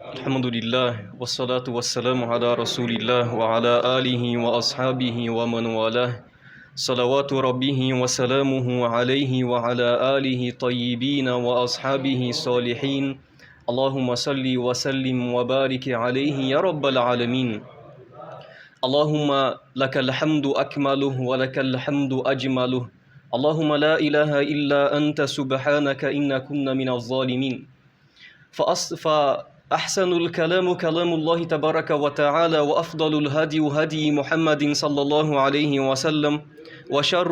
Alhamdulillah, wassalatu wassalamu ala rasulillah wa ala alihi wa ashabihi wa man walah. Salawatu rabbihi wa salamuhu alayhi wa ala alihi tayyibin wa ashabihi salihin. Allahumma salli wa sallim wa barik alayhi ya rabbal alamin. Allahumma lakal hamdu akmaluh wa lakal hamdu ajmaluh. Allahumma la ilaha illa anta subhanaka inna kunna minaz zalimin. فأحسن الكلام كلام الله تبارك وتعالى وأفضل الهدي هدي محمد صلى الله عليه وسلم وشر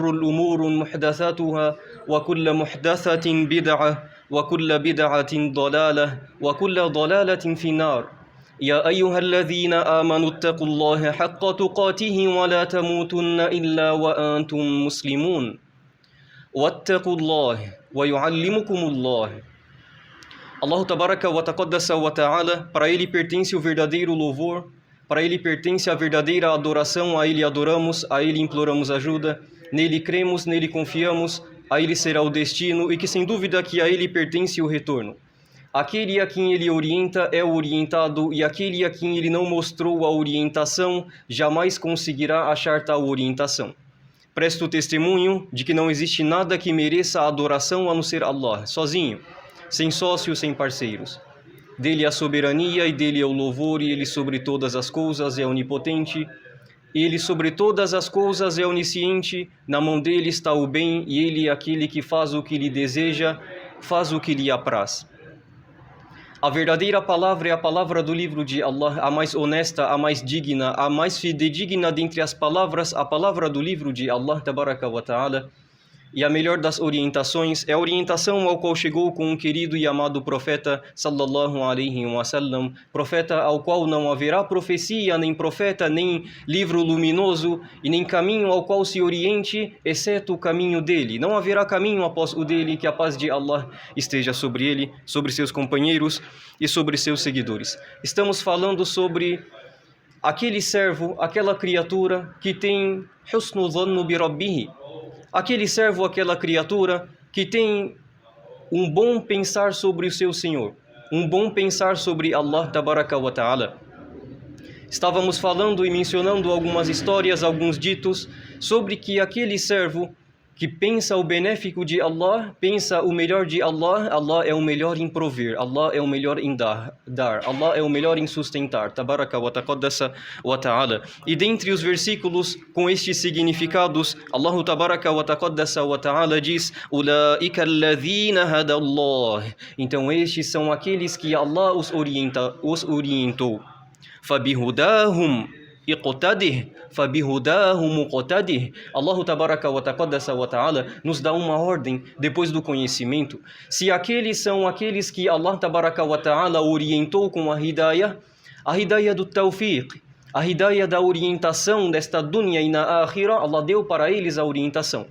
الأمور محدثاتها وكل محدثة بدعة وكل بدعة ضلالة وكل ضلالة في النار. يا أيها الذين آمنوا اتقوا الله حق تقاته ولا تموتن إلا وأنتم مسلمون واتقوا الله ويعلمكم الله. Allah tabaraka wa taqaddasa wa ta'ala, para Ele pertence o verdadeiro louvor, para Ele pertence a verdadeira adoração, a Ele adoramos, a Ele imploramos ajuda, nele cremos, nele confiamos, a Ele será o destino e que sem dúvida que a Ele pertence o retorno. Aquele a quem Ele orienta é o orientado e aquele a quem Ele não mostrou a orientação jamais conseguirá achar tal orientação. Presto testemunho de que não existe nada que mereça a adoração a não ser Allah, sozinho, sem sócios, sem parceiros. Dele é a soberania e dele é o louvor, e Ele sobre todas as coisas é onipotente. Ele sobre todas as coisas é onisciente, na mão dele está o bem, e Ele é aquele que faz o que lhe deseja, faz o que lhe apraz. A verdadeira palavra é a palavra do livro de Allah, a mais honesta, a mais digna, a mais fidedigna dentre as palavras, a palavra do livro de Allah, tabaraka wa ta'ala. E a melhor das orientações é a orientação ao qual chegou com um querido e amado profeta, sallallahu alaihi wasallam, profeta ao qual não haverá profecia, nem profeta, nem livro luminoso, e nem caminho ao qual se oriente, exceto o caminho dele. Não haverá caminho após o dele, que a paz de Allah esteja sobre ele, sobre seus companheiros e sobre seus seguidores. Estamos falando sobre aquele servo, aquela criatura que tem husnu dhannu bi rabbihi. Aquele servo, aquela criatura que tem um bom pensar sobre o seu Senhor, um bom pensar sobre Allah tabaraka wa ta'ala. Estávamos falando e mencionando algumas histórias, alguns ditos sobre que aquele servo que pensa o benéfico de Allah, pensa o melhor de Allah, Allah é o melhor em prover, Allah é o melhor em dar, Allah é o melhor em sustentar, tabaraka wa taqaddasa wa ta'ala. E dentre os versículos com estes significados, Allah tabaraka wa taqaddasa wa ta'ala diz: Ulaika alladhina hadallah. Então estes são aqueles que Allah os orientou. Fabihudahum iqtadih, fabihudahum muqtadih. Allah tabaraka wa taqaddasa wa ta'ala nos dá uma ordem depois do conhecimento. Se aqueles são aqueles que Allah tabaraka wa ta'ala orientou com a hidayah do tawfiq, a hidayah da orientação desta dunya e na akhirah, Allah deu para eles a orientação,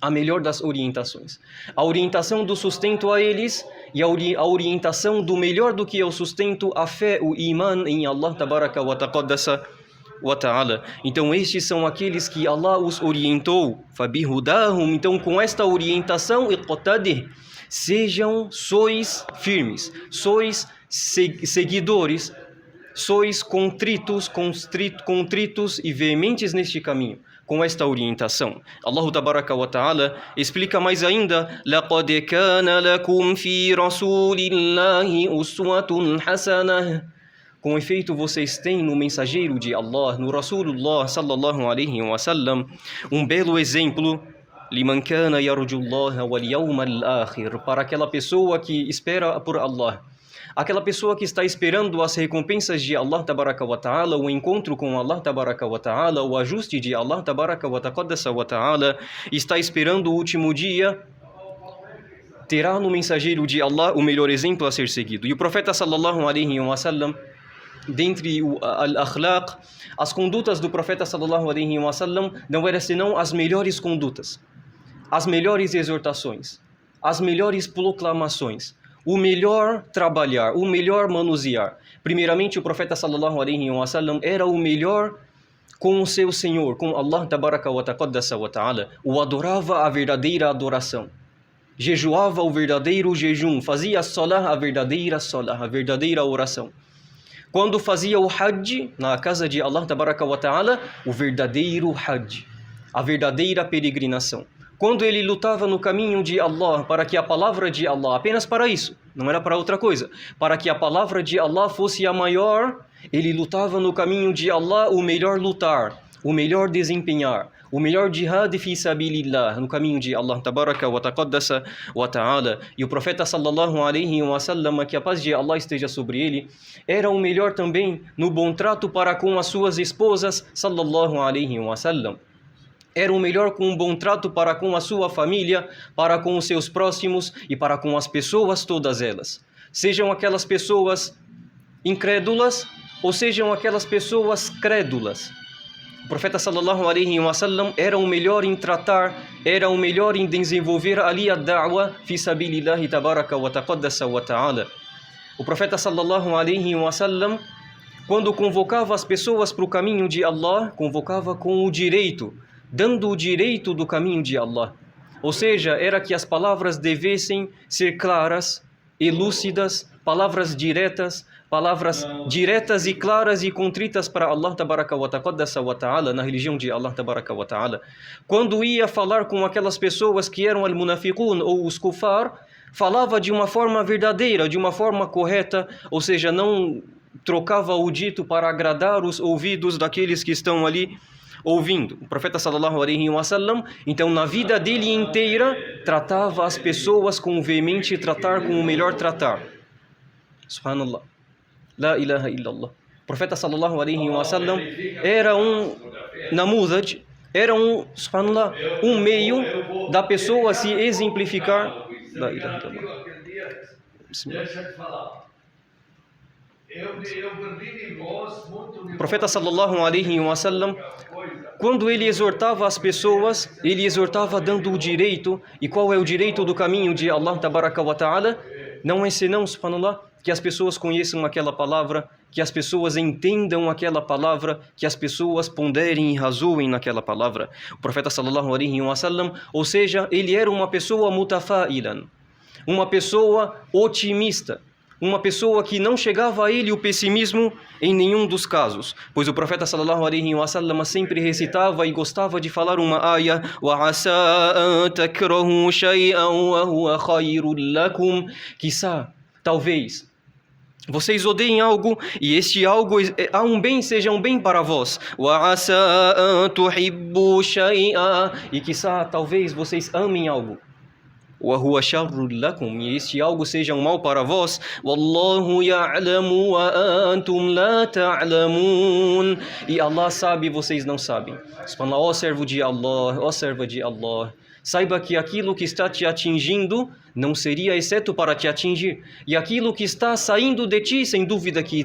a melhor das orientações, a orientação do sustento a eles e a orientação do melhor do que é o sustento, a fé, o iman em Allah tabaraka wa taqaddasa wa ta'ala. Então estes são aqueles que Allah os orientou, fabihudahum. Então com esta orientação, iqtadih, sois firmes, sois seguidores, sois contritos e veementes neste caminho. Com esta orientação, Allah tabaraka wa ta'ala explica mais ainda: laqad kana lakum fi rasulillahi uswatun hasanah. Com efeito, vocês têm no mensageiro de Allah, no Rasulullah sallallahu alaihi wasallam, um belo exemplo, liman kana yarjullaha wal yawmal akhir, para aquela pessoa que espera por Allah. Aquela pessoa que está esperando as recompensas de Allah tabaraka wa ta'ala, o encontro com Allah tabaraka wa ta'ala, o ajuste de Allah tabaraka wa taqaddasa wa ta'ala, está esperando o último dia, terá no mensageiro de Allah o melhor exemplo a ser seguido. E o profeta sallallahu alaihi wasallam, dentre o al-akhlaq, as condutas do profeta sallallahu alaihi wasallam não eram senão as melhores condutas, as melhores exortações, as melhores proclamações, o melhor trabalhar, o melhor manusear. Primeiramente, o profeta sallallahu alaihi wasallam era o melhor com o seu Senhor, com Allah tabaraka wa taqaddasa wa ta'ala, o adorava a verdadeira adoração. jejuava o verdadeiro jejum, fazia a verdadeira oração. Quando fazia o Hajj na casa de Allah Tabaraka wa Ta'ala, o verdadeiro Hajj, a verdadeira peregrinação. Quando ele lutava no caminho de Allah, para que a palavra de Allah, apenas para isso, não era para outra coisa, para que a palavra de Allah fosse a maior, ele lutava no caminho de Allah o melhor lutar, o melhor desempenhar, o melhor jihad fi sabilillah, no caminho de Allah Tabaraka wa Taqaddasa wa Ta'ala. E o profeta sallallahu alaihi wa sallam, que a paz de Allah esteja sobre ele, era o melhor também no bom trato para com as suas esposas, sallallahu alaihi wa sallam. Era o melhor com um bom trato para com a sua família, para com os seus próximos e para com as pessoas todas elas. Sejam aquelas pessoas incrédulas ou sejam aquelas pessoas crédulas. O profeta sallallahu alaihi wa sallam era o melhor em tratar, era o melhor em desenvolver ali a da'wa fi sabilillahi tabaraka wa taqaddasa wa ta'ala. O profeta sallallahu alaihi wa sallam, quando convocava as pessoas para o caminho de Allah, convocava com o direito, dando o direito do caminho de Allah. Ou seja, era que as palavras devessem ser claras e lúcidas, palavras diretas e claras e contritas para Allah Tabaraka wa Taqaddasa wa Ta'ala, na religião de Allah Tabaraka wa Ta'ala. Quando ia falar com aquelas pessoas que eram al-munafiqun ou os kufar, falava de uma forma verdadeira, de uma forma correta, ou seja, não trocava o dito para agradar os ouvidos daqueles que estão ali ouvindo. O profeta sallallahu alaihi wa sallam, então na vida dele inteira, tratava as pessoas com veemente tratar, com o melhor tratar. Subhanallah. La ilaha illallah. O profeta sallallahu alaihi wa sallam era um namuzaj, era subhanallah, um meio da pessoa se exemplificar. La ilaha illallah. O profeta sallallahu alaihi wa sallam, quando ele exortava as pessoas, ele exortava dando o direito. E qual é o direito do caminho de Allah Tabaraka wa Ta'ala? Não é senão, subhanallah, que as pessoas conheçam aquela palavra, que as pessoas entendam aquela palavra, que as pessoas ponderem e razoem naquela palavra. O profeta sallallahu alaihi wa sallam, ou seja, ele era uma pessoa mutafa'ilan, uma pessoa otimista, uma pessoa que não chegava a ele o pessimismo em nenhum dos casos, pois o profeta sallallahu alaihi wa sallam sempre recitava e gostava de falar uma ayah: wa asa an takrahu shay'an wa huwa khayrun lakum, quizá, talvez vocês odeiem algo e este algo há um bem, seja um bem para vós. Wa asa an tuhibbu shay'an, e quizá, talvez vocês amem algo. وَهُوَ شَرٌّ لَكُمْ, e este algo seja um mal para vós. وَاللَّهُ يَعْلَمُ وَأَنْتُمْ لَا تَعْلَمُونَ, e Allah sabe e vocês não sabem. Subhanallah, ó servo de Allah, ó serva de Allah, saiba que aquilo que está te atingindo não seria exceto para te atingir, e aquilo que está saindo de ti, sem dúvida que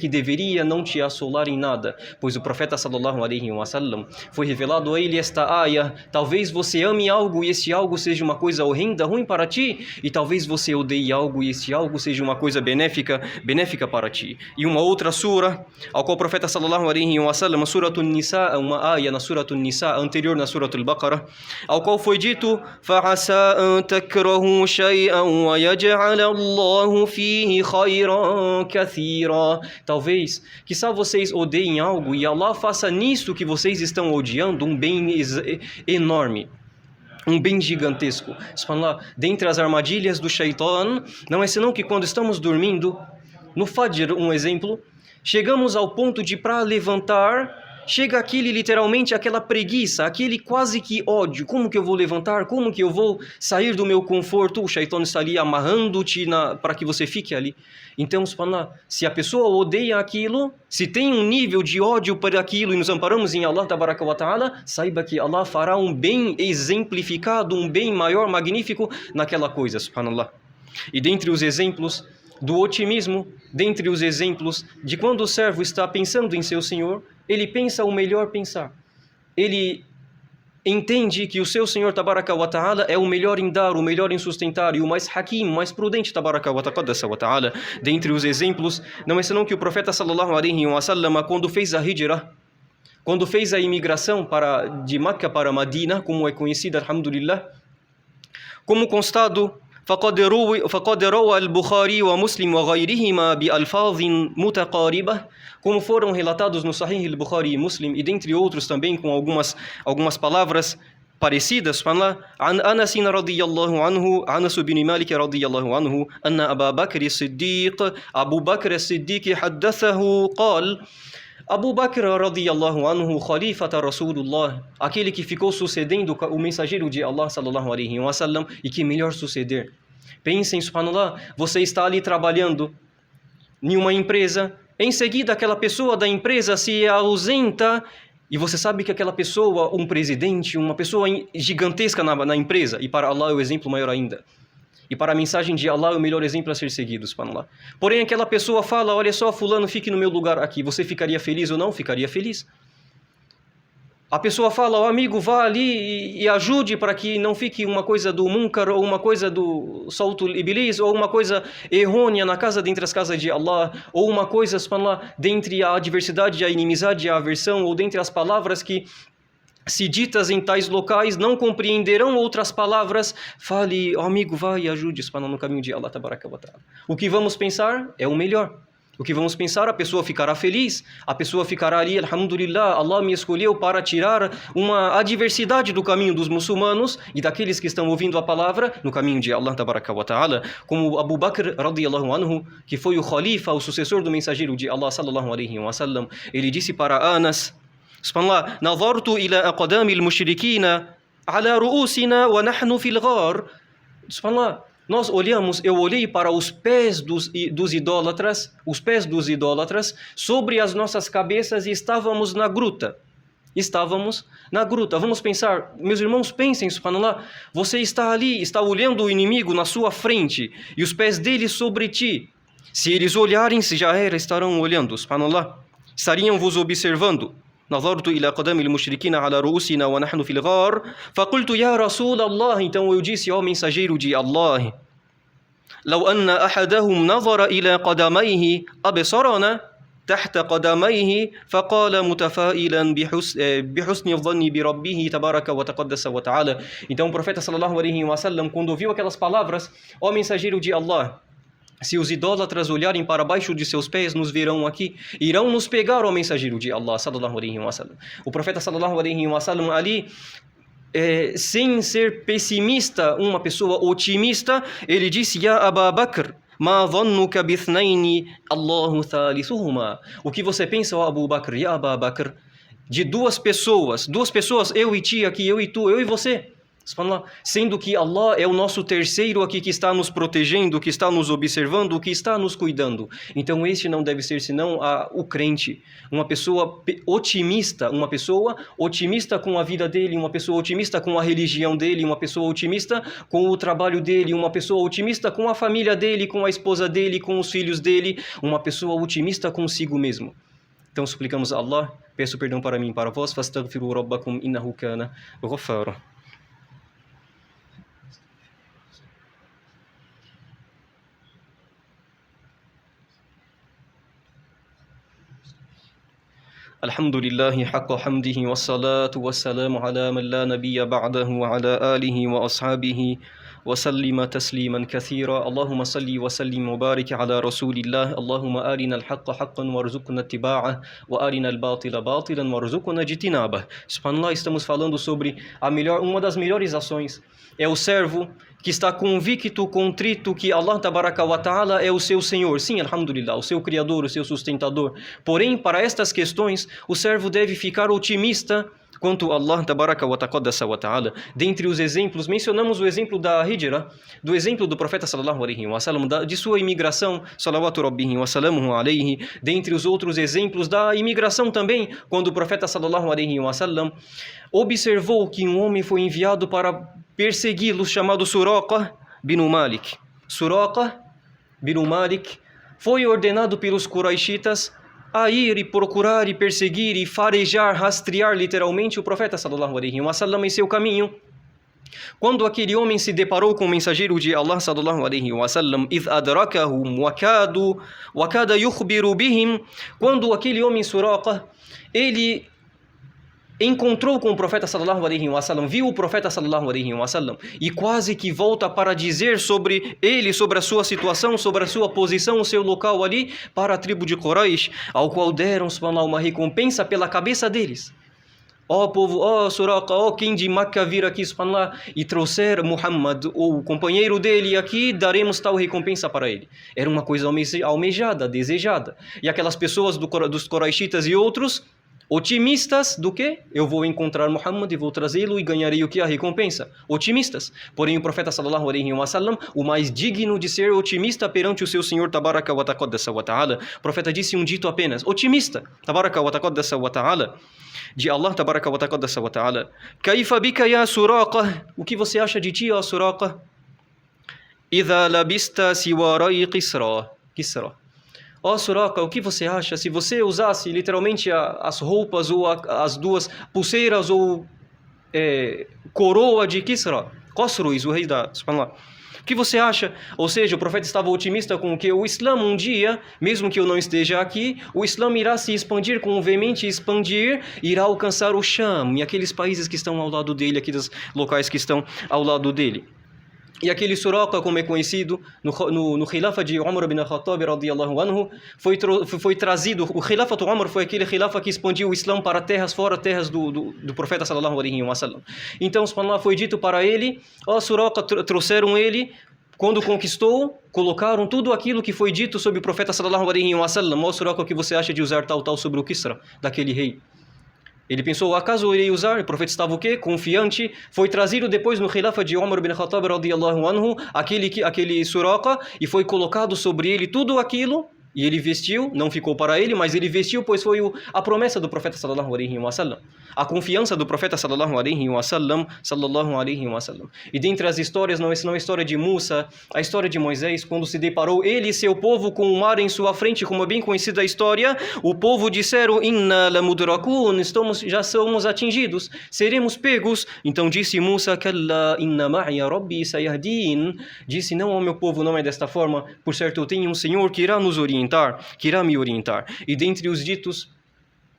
deveria não te assolar em nada, pois o profeta sallallahu alaihi wa sallam, foi revelado a ele esta ayah: talvez você ame algo e este algo seja uma coisa horrenda, ruim para ti, e talvez você odeie algo e este algo seja uma coisa benéfica para ti. E uma outra sura, ao qual o profeta sallallahu alaihi wa sallam, Suratul Nisa, uma ayah na Suratul Nisa, anterior na Suratul Baqarah, ao qual foi dito: فَعَسَىٰ أَن تَكْرَهُوا شَيْئًا وَيَجْعَلَ اللَّهُ فِيهِ خَيْرًا كَثِيرًا, talvez, quizá vocês odeiem algo e Allah faça nisso que vocês estão odiando um bem enorme, um bem gigantesco. Subhanallah, dentre as armadilhas do shaitan, não é senão que quando estamos dormindo, no Fajr, um exemplo, chegamos ao ponto de, para levantar, chega literalmente aquela preguiça, aquele quase que ódio. Como que eu vou levantar? Como que eu vou sair do meu conforto? O shaitan está ali amarrando-te para que você fique ali. Então, subhanallah, se a pessoa odeia aquilo, se tem um nível de ódio para aquilo e nos amparamos em Allah Tabaraka wa Ta'ala, saiba que Allah fará um bem exemplificado, um bem maior, magnífico naquela coisa, subhanallah. E dentre os exemplos do otimismo, dentre os exemplos de quando o servo está pensando em seu Senhor, ele pensa o melhor pensar. Ele entende que o seu Senhor Tabaraka wa Ta'ala é o melhor em dar, o melhor em sustentar, e o mais hakim, mais prudente Tabaraka wa Ta'ala. Dentre os exemplos, não é senão que o profeta sallallahu alaihi wa sallam, quando fez a hijrah, quando fez a imigração de Meca para Madina, como é conhecida, alhamdulillah, Como constado, فقد روى البخاري ومسلم وغيرهما بألفاظ متقاربة, como foram relatados no Sahih al-Bukhari e Muslim, e dentre outros também com algumas palavras parecidas, subhanallah, عن أنس رضي الله عنه, أنس بن مالك رضي الله عنه, أن أبا بكر الصديق, أبو بكر الصديق حدثه قال, Abu Bakr radiyallahu anhu, Khalifata Rasulullah, aquele que ficou sucedendo o mensageiro de Allah sallallahu alaihi wasallam, e que melhor suceder. Pensem, subhanallah, você está ali trabalhando em uma empresa, em seguida aquela pessoa da empresa se ausenta, e você sabe que aquela pessoa, um presidente, uma pessoa gigantesca na empresa, e para Allah é o exemplo maior ainda. E para a mensagem de Allah é o melhor exemplo a ser seguido, subhanallah. Porém, aquela pessoa fala, olha só, fulano, fique no meu lugar aqui. Você ficaria feliz ou não? Ficaria feliz. A pessoa fala, ó amigo, vá ali e ajude para que não fique uma coisa do munkar, ou uma coisa do sautul iblis, ou uma coisa errônea na casa dentre as casas de Allah, ou uma coisa, subhanallah, dentre a adversidade, a inimizade, a aversão, ou dentre as palavras que se ditas em tais locais não compreenderão outras palavras. Fale, amigo, vá e ajude no caminho de Allah tabaraka wa ta'ala. O que vamos pensar é o melhor. O que vamos pensar, a pessoa ficará feliz, a pessoa ficará ali, alhamdulillah, Allah me escolheu para tirar uma adversidade do caminho dos muçulmanos e daqueles que estão ouvindo a palavra no caminho de Allah tabaraka wa ta'ala. Como Abu Bakr radiyallahu anhu, que foi o khalifa, o sucessor do mensageiro de Allah sallallahu alaihi wasallam, ele disse para Anas, subhanallah, nazartu ila aqdami al-mushrikina ala ru'usina wa nahnu fil ghar. Subhanallah, eu olhei para os pés dos idólatras, sobre as nossas cabeças, e estávamos na gruta. Vamos pensar, meus irmãos, pensem, subhanallah, você está ali, está olhando o inimigo na sua frente, e os pés dele sobre ti. Se eles olharem, se já era, estarão olhando, subhanallah, estariam vos observando. نظرت إلى قدم المشركين على رؤوسنا ونحن في الغار فقلت يا رسول الله, então eu disse, ó mensageiro de Allah, لو أن أحدهم نظر إلى قدميه أبصرنا تحت قدميه فقال متفائلا بحسن الظن بربه تبارك وتقدس وتعالى. Então o profeta sallallahu alaihi wasallam, quando ouviu aquelas palavras, ó mensageiro de Allah, se os idólatras olharem para baixo de seus pés, nos verão aqui, irão nos pegar, ó mensageiro de Allah, sallallahu alaihi wasallam. O profeta sallallahu alaihi wasallam ali, sem ser pessimista, uma pessoa otimista, ele disse, Ya Aba Bakr, ma dhannuka bithnaini Allahu thalithuhuma. O que você pensa, ó Abu Bakr, Ya Aba Bakr, de duas pessoas, eu e ti aqui, eu e tu, eu e você. Sendo que Allah é o nosso terceiro aqui, que está nos protegendo, que está nos observando, que está nos cuidando. Então este não deve ser senão o crente, uma pessoa otimista com a vida dele, uma pessoa otimista com a religião dele, uma pessoa otimista com o trabalho dele, uma pessoa otimista com a família dele, com a esposa dele, com os filhos dele, uma pessoa otimista consigo mesmo. Então suplicamos a Allah, peço perdão para mim e para vós, fastaghfiru rabbakum innahu kana ghaffara. الحمد لله حق حمده والصلاة والسلام على من لا نبي بعده وعلى آله وأصحابه وسلم تسليما كثيرا. اللهم صل وسلم وبارك على رسول الله. اللهم أرنا الحق حقا وارزقنا اتباعه وأرنا الباطل باطلا وارزقنا اجتنابه. Subhanallah, estamos falando sobre uma das melhores ações. É o servo que está convicto, contrito que Allah tabaraka wa ta'ala é o seu Senhor. Sim, alhamdulillah, o seu Criador, o seu sustentador. Porém, para estas questões, o servo deve ficar otimista quanto Allah tabaraka wa ta'ala. Dentre os exemplos, mencionamos o exemplo da Hijra, do exemplo do profeta sallallahu alaihi wasallam, de sua imigração, salawatu rabbihi wa salamuhu alaihi. Dentre os outros exemplos da imigração também, quando o profeta sallallahu alaihi wasallam observou que um homem foi enviado para persegui-los, chamado Suraqa bin Malik. Suraqa bin Malik foi ordenado pelos Quraishitas a ir e procurar e perseguir e farejar, rastrear literalmente o profeta sallallahu alaihi wasallam em seu caminho. Quando aquele homem se deparou com o mensageiro de Allah sallallahu alaihi wasallam, إِذْ أَدْرَكَهُمْ وَكَادَ يُخْبِرُ بِهِمْ, quando aquele homem Suraqa, ele encontrou com o profeta sallallahu alaihi wasallam, viu o profeta sallallahu alaihi wasallam e quase que volta para dizer sobre ele, sobre a sua situação, sobre a sua posição, o seu local ali para a tribo de Quraysh, ao qual deram, subhanallah, uma recompensa pela cabeça deles. Ó povo, ó Suraqa, ó quem de Makkah vir aqui, subhanallah, e trouxer Muhammad, ou o companheiro dele aqui, daremos tal recompensa para ele. Era uma coisa almejada, desejada. E aquelas pessoas dos Quraishitas e outros, otimistas do que? Eu vou encontrar Muhammad e vou trazê-lo e ganharei o que? A recompensa. Otimistas. Porém o profeta sallallahu alaihi wasallam, o mais digno de ser otimista perante o seu Senhor tabaraka wa taqaddasa wa ta'ala, o profeta disse um dito apenas, otimista, tabaraka wa taqaddasa wa ta'ala, de Allah tabaraka wa taqaddasa wa ta'ala. Kaifa bika ya Suraqa? O que você acha de ti, ó Suraqa? Idha labista siwarai Kisra. Ó Suraqa, o que você acha se você usasse literalmente as roupas ou as duas pulseiras ou coroa de Kisra? Khosroes, o rei da... Subhanallah. O que você acha? Ou seja, o profeta estava otimista com que o Islã um dia, mesmo que eu não esteja aqui, o Islã irá se expandir, com veemente expandir, irá alcançar o Sham e aqueles países que estão ao lado dele, aqueles locais que estão ao lado dele. E aquele Suraqa, como é conhecido, no Khilafa de Umar ibn Khattab radiyallahu anhu, foi trazido, o Khilafa de Umar foi aquele Khilafa que expandiu o Islã para terras fora terras do profeta sallallahu alaihi wasallam. Então, subhanallah, foi dito para ele, ó Suraqa, trouxeram ele, quando conquistou, colocaram tudo aquilo que foi dito sobre o profeta sallallahu alaihi wasallam. Ó Suraqa, o que você acha de usar tal sobre o Kisra, daquele rei? Ele pensou, acaso eu irei usar? O profeta estava o quê? Confiante. Foi trazido depois no Khilafa de Umar ibn Khattab radiyallahu anhu, aquele Suraqa, e foi colocado sobre ele tudo aquilo, e ele vestiu, não ficou para ele, mas ele vestiu, pois foi a promessa do profeta sallallahu alaihi wasallam. A confiança do profeta sallallahu alaihi wasallam, E dentre as histórias, não é a história de Musa, a história de Moisés, quando se deparou ele e seu povo com o mar em sua frente, como é bem conhecida a história, o povo disseram, inna lamudrakun, já somos atingidos, seremos pegos. Então disse Musa, kalla inna ma'iya rabbi sayahdin, disse, não, ó meu povo, não é desta forma, por certo eu tenho um Senhor que irá nos orientar, que irá me orientar. E dentre os ditos,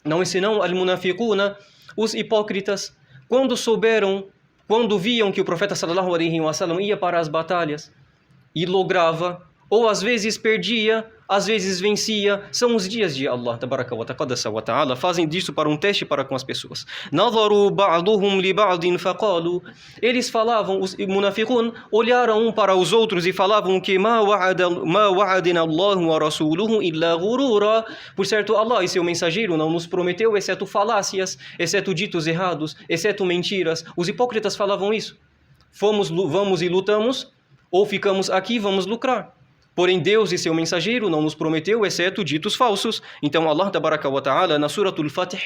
não é senão al-munafiquna, os hipócritas, quando viam que o profeta sallallahu alaihi wasallam ia para as batalhas e lograva, ou às vezes perdia, às vezes vencia, são os dias de Allah tabaraka wa taqaddasa wa ta'ala, fazem disso para um teste para com as pessoas. Nadharu ba'duhum li ba'din faqalu, eles falavam, os munafiqun olharam um para os outros e falavam que ma wa'adina Allahu wa rasuluhu illa ghurura, por certo Allah e seu mensageiro não nos prometeu exceto falácias, exceto ditos errados, exceto mentiras. Os hipócritas falavam isso. Vamos e lutamos, ou ficamos aqui, vamos lucrar. Porém, Deus e seu mensageiro não nos prometeu, exceto ditos falsos. Então, Allah tabaraka wa ta'ala, na Suratul Fatih,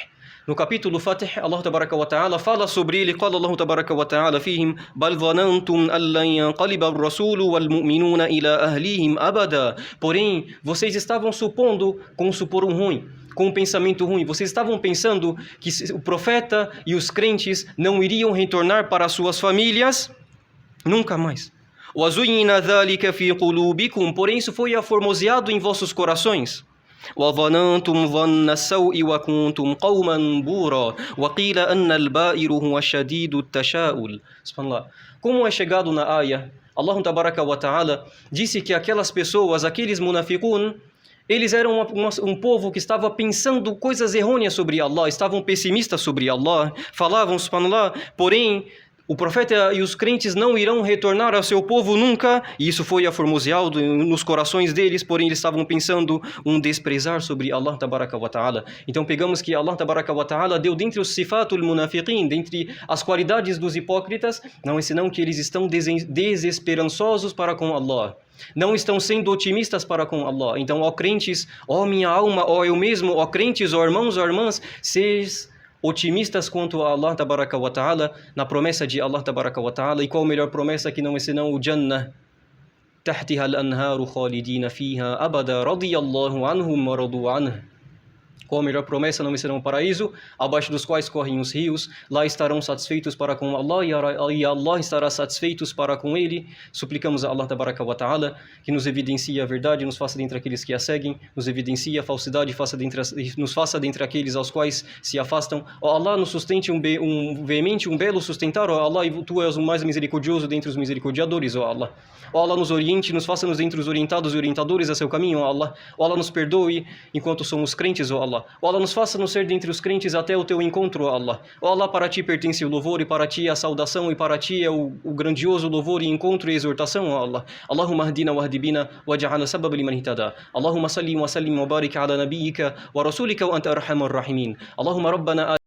no capítulo Fatih, Allah tabaraka wa ta'ala fala sobre ele, qala Allah tabaraka wa ta'ala fihim, bal dhanantum allan yanqaliba ar-rasulu wal mu'minuna ila ahlihim abada. Porém, vocês estavam supondo, com um ruim, com um pensamento ruim, vocês estavam pensando que o profeta e os crentes não iriam retornar para suas famílias nunca mais. وَزُيِّنَ ذَلِكَ فِي قُلُوبِكُمْ, porém isso foi aformoseado em vossos corações. وَظَنَنْتُمْ ظَنَّ السَّوْءِ وَكُنْتُمْ قَوْمًا بُورًا وَقِيلَ أَنَّ الْبَائِرُ هُوَ شَدِيدُ التَّشَاؤُلِ. Subhanallah. Como é chegado na ayah, Allah tabaraka wa ta'ala disse que aquelas pessoas, aqueles munafiqun, eles eram um povo que estava pensando coisas errôneas sobre Allah, estavam pessimistas sobre Allah, falavam, subhanallah, porém o profeta e os crentes não irão retornar ao seu povo nunca, e isso foi aformoseado nos corações deles, porém eles estavam pensando desprezar sobre Allah tabaraka wa ta'ala. Então pegamos que Allah tabaraka wa ta'ala deu dentre os sifatul munafiqin, dentre as qualidades dos hipócritas, não é senão que eles estão desesperançosos para com Allah. Não estão sendo otimistas para com Allah. Então, ó crentes, ó minha alma, ó eu mesmo, ó crentes, ó irmãos, ó irmãs, seis otimistas quanto a Allah tabaraka wa ta'ala, na promessa de Allah tabaraka wa ta'ala. E qual a melhor promessa que não é senão o Jannah, tahtiha al-anharu khalidina fiha abada radiyallahu anhum wa radu anhu. com a melhor promessa não vencerão o paraíso, abaixo dos quais correm os rios, lá estarão satisfeitos para com Allah e Allah estará satisfeitos para com ele. Suplicamos a Allah Tabaraka wa Ta'ala que nos evidencie a verdade, nos faça dentre aqueles que a seguem, nos evidencie a falsidade, nos faça dentre aqueles aos quais se afastam. Ó Allah, nos sustente um belo sustentar, ó Allah, e Tu és o mais misericordioso dentre os misericordiadores, ó Allah. Ó Allah, nos oriente, nos faça-nos dentre os orientados e orientadores a seu caminho, ó Allah. Ó Allah, nos perdoe enquanto somos crentes, ó Allah. Ó Allah, nos faça-nos ser dentre os crentes até o Teu encontro, ó Allah. Ó Allah, para Ti pertence o louvor, e para Ti a saudação, e para Ti é o grandioso louvor e encontro e exortação, ó Allah. Allahumma ahdina wa ahdi bina waj'alna sababa liman ihtada. Allahumma salli wa sallim wa barik ala nabiyyika wa rasulika wa anta arhamar rahimin. Allahumma rabbana